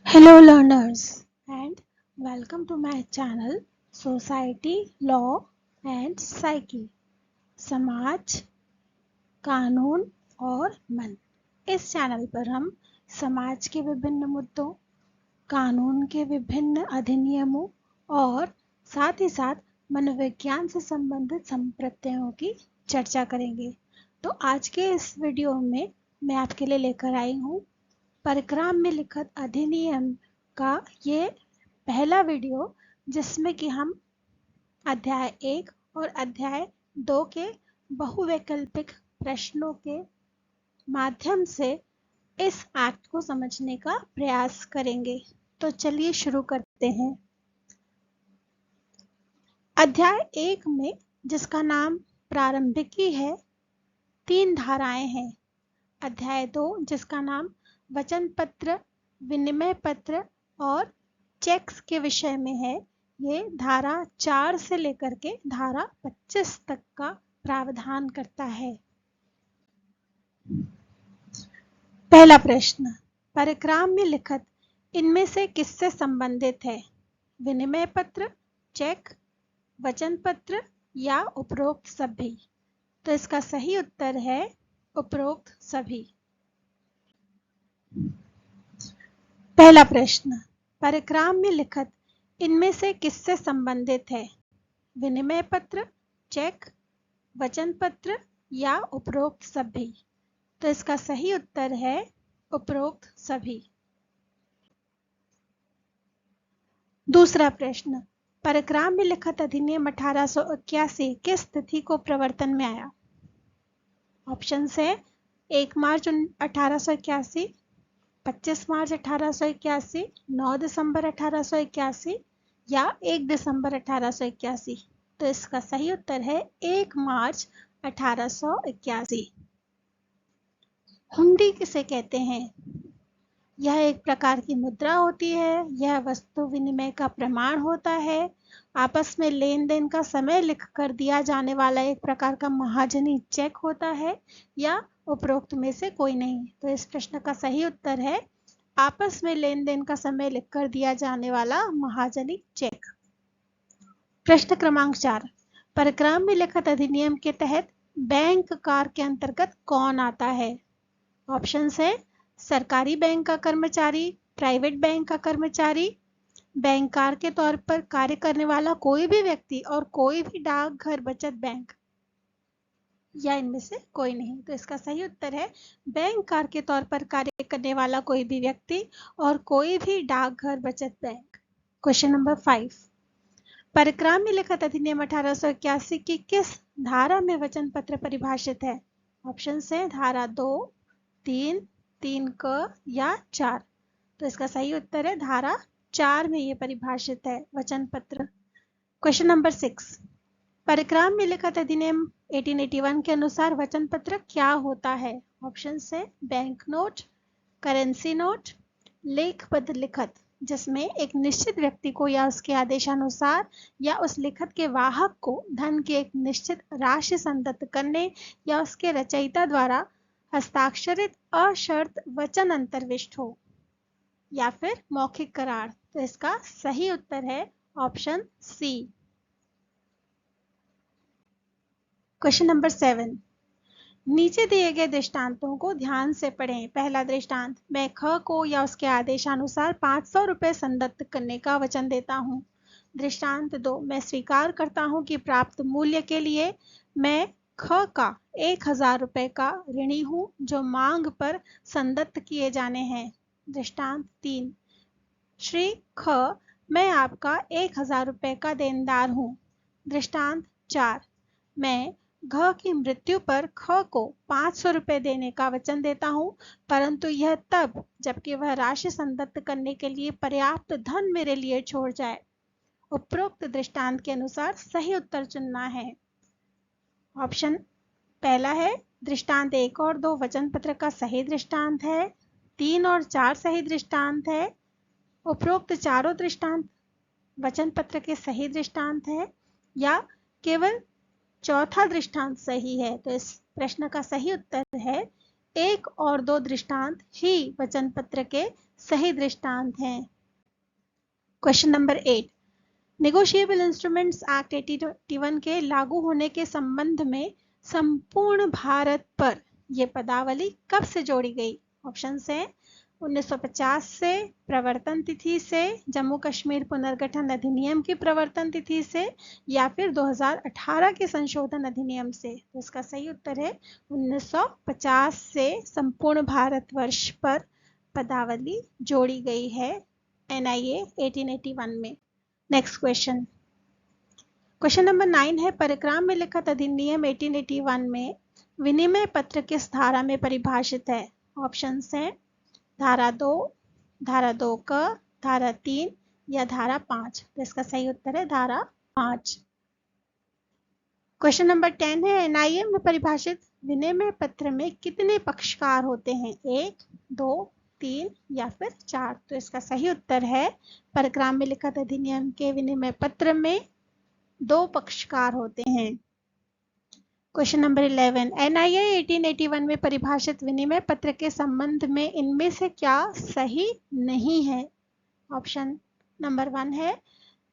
Hello learners and welcome to my channel Society, Law and Psyche समाज, कानून और मन। इस चैनल पर हम समाज के विभिन्न मुद्दों, कानून के विभिन्न अधिनियमों और साथ ही साथ मनोविज्ञान से संबंधित संप्रत्ययों की चर्चा करेंगे। तो आज के इस वीडियो में मैं आपके लिए लेकर आई हूँ परिक्राम में लिखित अधिनियम का ये पहला वीडियो, जिसमें कि हम अध्याय 1 और अध्याय 2 के बहुवैकल्पिक प्रश्नों के माध्यम से इस एक्ट को समझने का प्रयास करेंगे। तो चलिए शुरू करते हैं। अध्याय 1 में, जिसका नाम प्रारंभिकी है, 3 धाराएं हैं। अध्याय 2, जिसका नाम वचन पत्र, विनिमय पत्र और चेक्स के विषय में है, ये धारा 4 से लेकर के धारा 25 तक का प्रावधान करता है। पहला प्रश्न, परिक्राम में लिखित इनमें से किससे संबंधित है? विनिमय पत्र, चेक, वचन पत्र या उपरोक्त सभी? तो इसका सही उत्तर है उपरोक्त सभी। पहला प्रश्न, परिक्राम में लिखित इनमें से किससे संबंधित है? विनिमय पत्र, चेक, वचन पत्र या उपरोक्त सभी? तो इसका सही उत्तर है उपरोक्त सभी। दूसरा प्रश्न, परिक्राम में लिखित अधिनियम 1881 किस तिथि को प्रवर्तन में आया? ऑप्शन है 1 मार्च 1881, 25 मार्च 1881, 9 दिसंबर 1881 या 1 दिसंबर 1881। तो इसका सही उत्तर है 1 मार्च 1881। हुंडी किसे कहते हैं? यह एक प्रकार की मुद्रा होती है। यह वस्तु विनिमय का प्रमाण होता है। आपस में लेन देन का समय लिख कर दिया जाने वाला एक प्रकार का महाजनी चेक होता है, या उपरोक्त में से कोई नहीं। तो इस प्रश्न का सही उत्तर है आपस में लेन देन का समय लिखकर दिया जाने वाला महाजनी चेक। प्रश्न क्रमांक 4, परिक्राम में लिखित अधिनियम के तहत बैंक कार्य के अंतर्गत कौन आता है? ऑप्शन है सरकारी बैंक का कर्मचारी, प्राइवेट बैंक का कर्मचारी, बैंकर के तौर पर कार्य करने वाला कोई भी व्यक्ति और कोई भी डाकघर बचत बैंक, या इनमें से कोई नहीं। तो इसका सही उत्तर है बैंकर के तौर पर कार्य करने वाला कोई भी व्यक्ति और कोई भी डाकघर बचत बैंक। क्वेश्चन नंबर 5, परिक्राम में लिखित अधिनियम 1881 की किस धारा में वचन पत्र परिभाषित है? ऑप्शन है धारा 2, 3, 3 क या 4। तो इसका सही उत्तर है धारा 4 में ये परिभाषित है वचन पत्र। क्वेश्चन नंबर 6, परिक्राम में लिखित अधिनियम 1881 के अनुसार वचन पत्र क्या होता है? ऑप्शन है बैंक नोट, करेंसी नोट, लेखबद्ध लिखित, जिसमें एक निश्चित व्यक्ति को या उसके आदेशानुसार या उस लिखित के वाहक को धन की एक निश्चित राशि संदत्त करने या उसके रचयिता द्वारा हस्ताक्षरित अशर्त वचन अंतर्विष्ट हो, या फिर मौखिक करार। तो इसका सही उत्तर है ऑप्शन सी। क्वेश्चन नंबर 7, नीचे दिए गए दृष्टांतों को ध्यान से पढ़ें। पहला दृष्टांत, मैं ख को या उसके आदेशानुसार 500 रुपये संदत्त करने का वचन देता हूँ। दृष्टांत 2, मैं स्वीकार करता हूँ कि प्राप्त मूल्य के लिए मैं ख का 1000 रुपये का ऋणी हूँ जो मांग पर संदत्त किए जाने हैं। दृष्टांत 3, श्री ख, मैं आपका 1000 रुपये का देनदार हूँ। दृष्टांत 4, मैं घ की मृत्यु पर ख को 500 रुपये देने का वचन देता हूँ, परंतु यह तब जबकि वह राशि संदत्त करने के लिए पर्याप्त धन मेरे लिए छोड़ जाए। उपरोक्त दृष्टांत के अनुसार सही उत्तर चुनना है। ऑप्शन पहला है दृष्टांत 1 और 2 वचन पत्र का सही दृष्टांत है, 3 और 4 सही दृष्टांत है, उपरोक्त चारों दृष्टांत वचन पत्र के सही दृष्टांत है, या केवल चौथा दृष्टांत सही है। तो इस प्रश्न का सही उत्तर है 1 और 2 दृष्टांत ही वचन पत्र के सही दृष्टांत हैं। Question number 8, negotiable instruments act 1881 के लागू होने के संबंध में संपूर्ण भारत पर यह पदावली कब से जोड़ी गई? ऑप्शंस हैं 1950 से, प्रवर्तन तिथि से, जम्मू कश्मीर पुनर्गठन अधिनियम की प्रवर्तन तिथि से, या फिर 2018 के संशोधन अधिनियम से। तो इसका सही उत्तर है 1950 से संपूर्ण भारतवर्ष पर पदावली जोड़ी गई है NIA 1881 में। नेक्स्ट क्वेश्चन, क्वेश्चन नंबर 9 है, परिक्राम में लिखित अधिनियम 1881 में विनिमय पत्र किस धारा में परिभाषित है? ऑप्शंस हैं धारा 2, धारा 2 क, धारा 3 या धारा 5। तो इसका सही उत्तर है धारा 5। क्वेश्चन नंबर 10 है, NIA में परिभाषित विनिमय पत्र में कितने पक्षकार होते हैं? 1, 2, 3 या फिर 4। तो इसका सही उत्तर है परिक्राम में लिखित अधिनियम के विनिमय पत्र में 2 पक्षकार होते हैं। क्वेश्चन नंबर 11, NIA 1881 में परिभाषित विनिमय पत्र के संबंध में इनमें से क्या सही नहीं है? ऑप्शन नंबर 1 है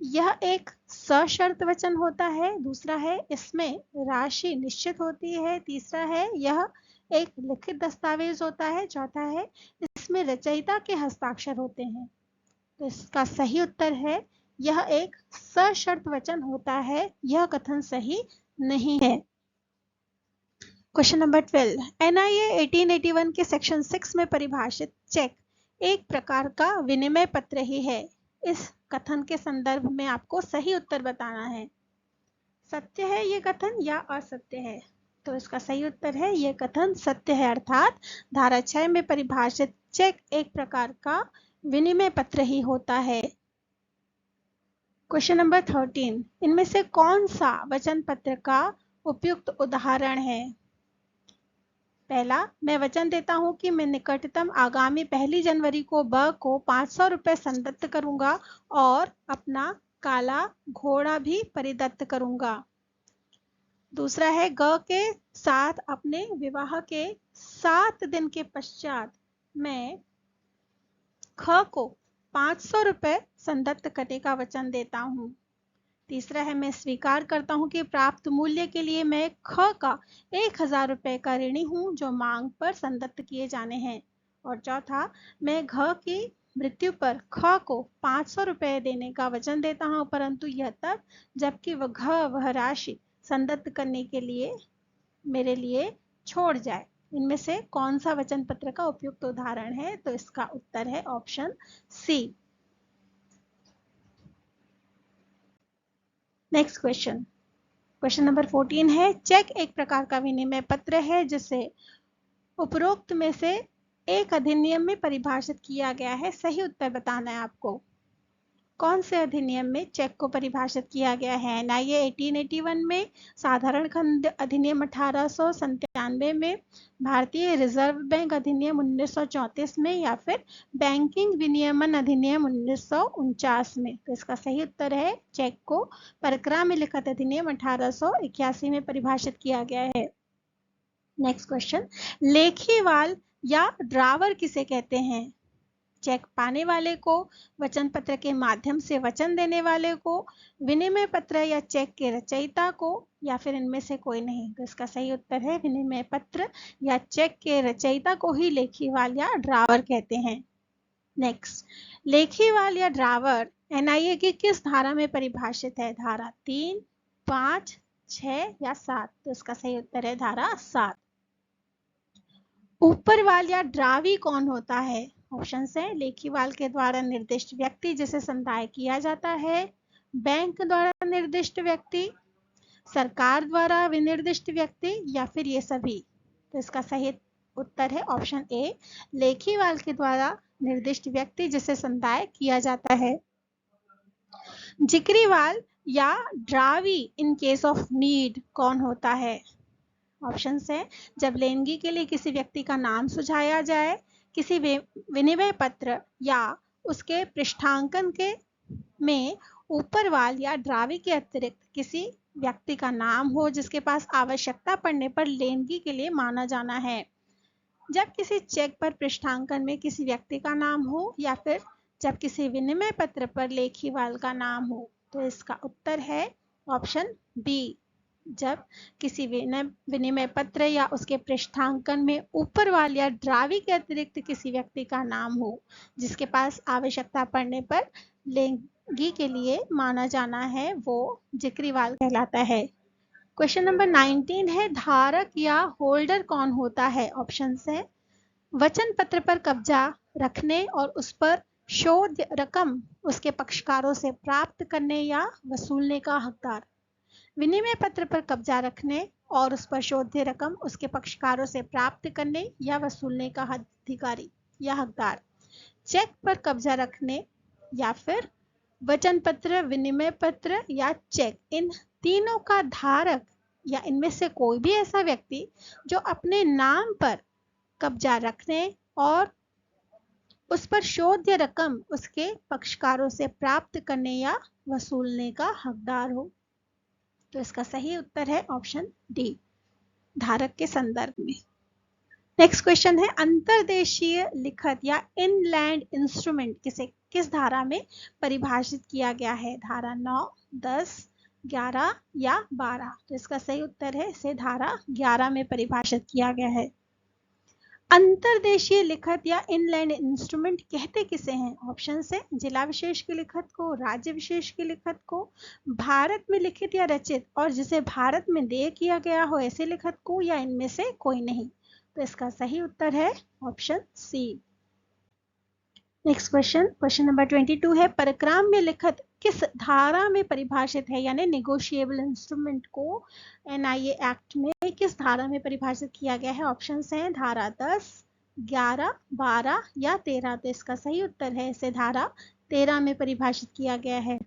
यह एक सशर्त वचन होता है, दूसरा है इसमें राशि निश्चित होती है, तीसरा है यह एक लिखित दस्तावेज होता है, चौथा है इसमें रचयिता के हस्ताक्षर होते हैं। तो इसका सही उत्तर है यह एक सशर्त वचन होता है, यह कथन सही नहीं है। क्वेश्चन नंबर 12, NIA 1881 के सेक्शन 6 में परिभाषित चेक एक प्रकार का विनिमय पत्र ही है। इस कथन के संदर्भ में आपको सही उत्तर बताना है। सत्य है ये कथन या असत्य है? तो इसका सही उत्तर है ये कथन सत्य है, अर्थात धारा 6 में परिभाषित चेक एक प्रकार का विनिमय पत्र ही होता है। क्वेश्चन नंबर 13, इनमें से कौन सा वचन पत्र का उपयुक्त उदाहरण है? पहला, मैं वचन देता हूं कि मैं निकटतम आगामी 1 जनवरी को ब को 500 रुपए संदत्त करूंगा और अपना काला घोड़ा भी परिदत्त करूंगा। दूसरा है, ग के साथ अपने विवाह के 7 दिन के पश्चात मैं ख को 500 रुपए संदत्त करने का वचन देता हूं। तीसरा है, मैं स्वीकार करता हूं कि प्राप्त मूल्य के लिए मैं ख का 1000 रुपए का ऋणी हूं जो मांग पर संदत्त किए जाने हैं। और चौथा, मैं घ की मृत्यु पर ख को 500 रुपए देने का वचन देता हूं, परंतु यह तब जबकि वह राशि संदत्त करने के लिए मेरे लिए छोड़ जाए। इनमें से कौन सा वचन पत्र का उपयुक्त उदाहरण है? तो इसका उत्तर है option c. Next question, question number 14 है, चेक एक प्रकार का विनिमय पत्र है जिसे उपरोक्त में से एक अधिनियम में परिभाषित किया गया है। सही उत्तर बताना है आपको। कौन से अधिनियम में चेक को परिभाषित किया गया है? NIA 1881 में, साधारण खंड अधिनियम 1897 में, भारतीय रिजर्व बैंक अधिनियम 1934 में, या फिर बैंकिंग विनियमन अधिनियम 1949 में। तो इसका सही उत्तर है चेक को परिक्राम में लिखित अधिनियम 1881 में परिभाषित किया गया है। नेक्स्ट क्वेश्चन, लेखीवाल या ड्रावर किसे कहते हैं? चेक पाने वाले को, वचन पत्र के माध्यम से वचन देने वाले को, विनिमय पत्र या चेक के रचयिता को, या फिर इनमें से कोई नहीं। तो इसका सही उत्तर है विनिमय पत्र या चेक के रचयिता को ही लेखीवाल या ड्रावर कहते हैं। नेक्स्ट, लेखीवाल या ड्रावर NIA की किस धारा में परिभाषित है? धारा 3, 5, 6 या 7। तो इसका सही उत्तर है धारा 7। ऊपरवाल या ड्रावी कौन होता है? ऑप्शन है, लेखीवाल के द्वारा निर्दिष्ट व्यक्ति जिसे संदाय किया जाता है, बैंक द्वारा निर्दिष्ट व्यक्ति, सरकार द्वारा विनिर्दिष्ट व्यक्ति, या फिर ये सभी। तो इसका सही उत्तर है ऑप्शन ए, लेखीवाल के द्वारा निर्दिष्ट व्यक्ति जिसे संदाय किया जाता है। जिक्रीवाल या ड्रावी इन केस ऑफ नीड कौन होता है? ऑप्शन है, जब लेनगी के लिए किसी व्यक्ति का नाम सुझाया जाए, किसी विनिमय पत्र या उसके पृष्ठांकन के में ऊपरवाल या ड्रावी के अतिरिक्त किसी व्यक्ति का नाम हो जिसके पास आवश्यकता पड़ने पर लेनगी के लिए माना जाना है। जब किसी चेक पर पृष्ठांकन में किसी व्यक्ति का नाम हो या फिर जब किसी विनिमय पत्र पर लेखीवाल का नाम हो। तो इसका उत्तर है ऑप्शन बी, जब किसी विनिमय पत्र या उसके पृष्ठांकन में ऊपर वाले या ड्रावी के अतिरिक्त किसी व्यक्ति का नाम हो जिसके पास आवश्यकता पड़ने पर लेंगी के लिए माना जाना है, वो जिक्रीवाल कहलाता है। क्वेश्चन नंबर 19 है, धारक या होल्डर कौन होता है? ऑप्शन है वचन पत्र पर कब्जा रखने और उस पर शोध रकम उसके पक्षकारों से प्राप्त करने या वसूलने का हकदार। विनिमय पत्र पर कब्जा रखने और उस पर शोध रकम उसके पक्षकारों से प्राप्त करने या वसूलने का अधिकारी या हकदार। चेक पर कब्जा रखने या फिर वचन पत्र, विनिमय पत्र या चेक, इन तीनों का धारक या इनमें से कोई भी ऐसा व्यक्ति जो अपने नाम पर कब्जा रखने और उस पर शोध्य रकम उसके पक्षकारों से प्राप्त करने या वसूलने का हकदार हो। तो इसका सही उत्तर है ऑप्शन डी, धारक के संदर्भ में। नेक्स्ट क्वेश्चन है, अंतर्देशीय लिखत या इनलैंड इंस्ट्रूमेंट किस धारा में परिभाषित किया गया है? धारा 9, 10, 11 या 12। तो इसका सही उत्तर है इसे धारा 11 में परिभाषित किया गया है। अंतर्देशीय लिखत या इनलैंड इंस्ट्रूमेंट कहते किसे हैं? ऑप्शन है जिला विशेष की लिखत को, राज्य विशेष की लिखत को, भारत में लिखित या रचित और जिसे भारत में देय किया गया हो ऐसे लिखत को, या इनमें से कोई नहीं। तो इसका सही उत्तर है option c. Next question number 22 है, परक्राम में लिखत किस धारा में परिभाषित है? यानी नेगोशिएबल इंस्ट्रूमेंट को एनआईए एक्ट में किस धारा में परिभाषित किया गया है? ऑप्शन हैं धारा 10, 11, 12 या 13। तो इसका सही उत्तर है इसे धारा 13 में परिभाषित किया गया है।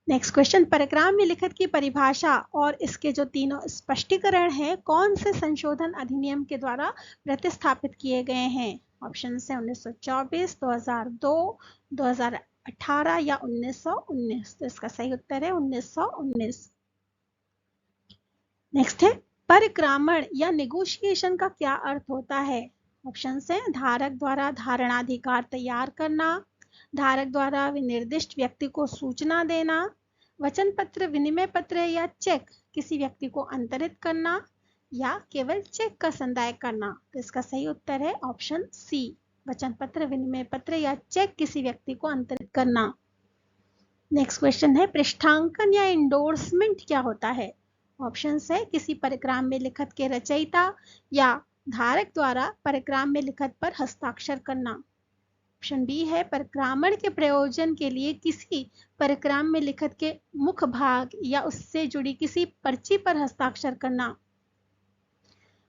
नेक्स्ट क्वेश्चन, परक्राम में लिखत की परिभाषा और इसके जो तीनों स्पष्टीकरण हैं कौन से संशोधन अधिनियम के द्वारा प्रतिस्थापित किए गए हैं? ऑप्शन है 1924, 2002, 2018 या 1919। तो इसका सही उत्तर है 1919। नेक्स्ट है, परिक्रामण या नेगोशिएशन का क्या अर्थ होता है? ऑप्शन है धारक द्वारा धारणाधिकार तैयार करना, धारक द्वारा विनिर्दिष्ट व्यक्ति को सूचना देना, वचन पत्र, विनिमय पत्र या चेक किसी व्यक्ति को अंतरित करना, या केवल चेक का संदाय करना। तो इसका सही उत्तर है ऑप्शन सी, वचन पत्र, विनिमय पत्र या चेक किसी व्यक्ति को अंतरित करना। नेक्स्ट क्वेश्चन है, पृष्ठांकन या इंडोर्समेंट क्या होता है? ऑप्शन है किसी परिक्राम में लिखत के रचयिता या धारक द्वारा परिक्राम में लिखत पर हस्ताक्षर करना। ऑप्शन बी है परिक्रामण के प्रयोजन के लिए किसी परिक्राम में लिखत के मुख्य भाग या उससे जुड़ी किसी पर्ची पर हस्ताक्षर करना।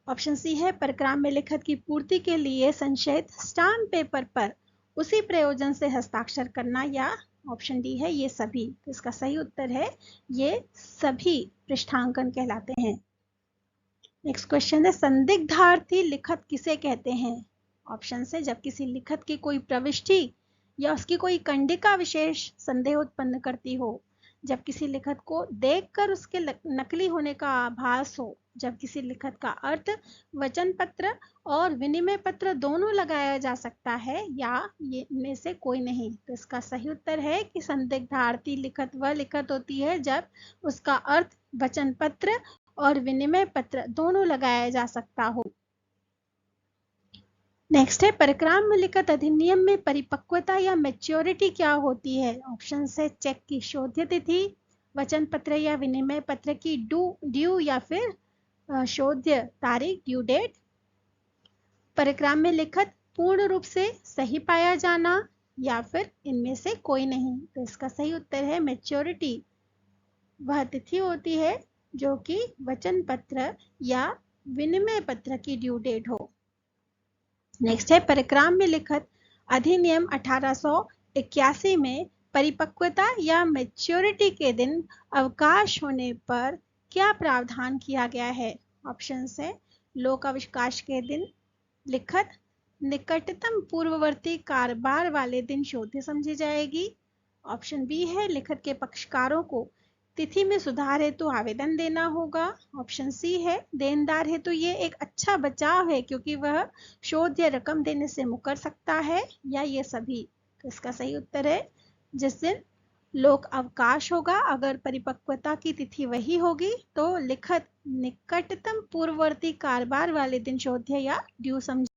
ऑप्शन सी है परिक्राम में लिखत की पूर्ति के लिए संशयित स्टाम्प पेपर पर उसी प्रयोजन से हस्ताक्षर करना, या ऑप्शन डी है ये सभी। तो इसका सही उत्तर है ये सभी पृष्ठांकन कहलाते हैं। नेक्स्ट क्वेश्चन है, संदिग्धार्थी लिखत किसे कहते हैं? ऑप्शन से जब किसी लिखत की कोई प्रविष्टि या उसकी कोई कंडिका विशेष संदेह उत्पन्न करती हो, जब किसी लिखत को देखकर उसके नकली होने का आभास हो, जब किसी लिखत का अर्थ वचन पत्र और विनिमय पत्र दोनों लगाया जा सकता है, या ये में से कोई नहीं। तो इसका सही उत्तर है कि संदिग्धार्थी लिखत वह लिखत होती है जब उसका अर्थ वचन पत्र और विनिमय पत्र दोनों लगाया जा सकता हो। नेक्स्ट है, परिक्राम में लिखत अधिनियम में परिपक्वता या मैच्योरिटी क्या होती है? ऑप्शन है चेक की शोध्य तिथि, वचन पत्र या विनिमय पत्र की ड्यू या फिर शोध्य तारीख, ड्यू डेट, परिक्राम में लिखत पूर्ण रूप से सही पाया जाना, या फिर इनमें से कोई नहीं। तो इसका सही उत्तर है मैच्योरिटी। वह तिथि होती है जो कि वचन पत्र या विनिमय पत्र की ड्यू डेट हो। नेक्स्ट है, परिक्राम में लिखत अधिनियम 1881 में परिपक्वता या मैच्योरिटी के दिन अवकाश होने पर क्या प्रावधान किया गया है? ऑप्शन है लोक अवकाश के दिन लिखत निकटतम पूर्ववर्ती कारोबार वाले दिन शोध्य समझी जाएगी। ऑप्शन बी है लिखत के पक्षकारों को तिथि में सुधार हेतु आवेदन देना होगा। ऑप्शन सी है। देनदार है तो ये एक अच्छा बचाव है क्योंकि वह शोध या रकम देने से मुकर सकता है, या ये सभी। तो इसका सही उत्तर है जिस दिन लोक अवकाश होगा। अगर परिपक्वता की तिथि वही होगी तो लिखित निकटतम पूर्ववर्ती कारोबार वाले दिन शोध्य या ड्यू समझ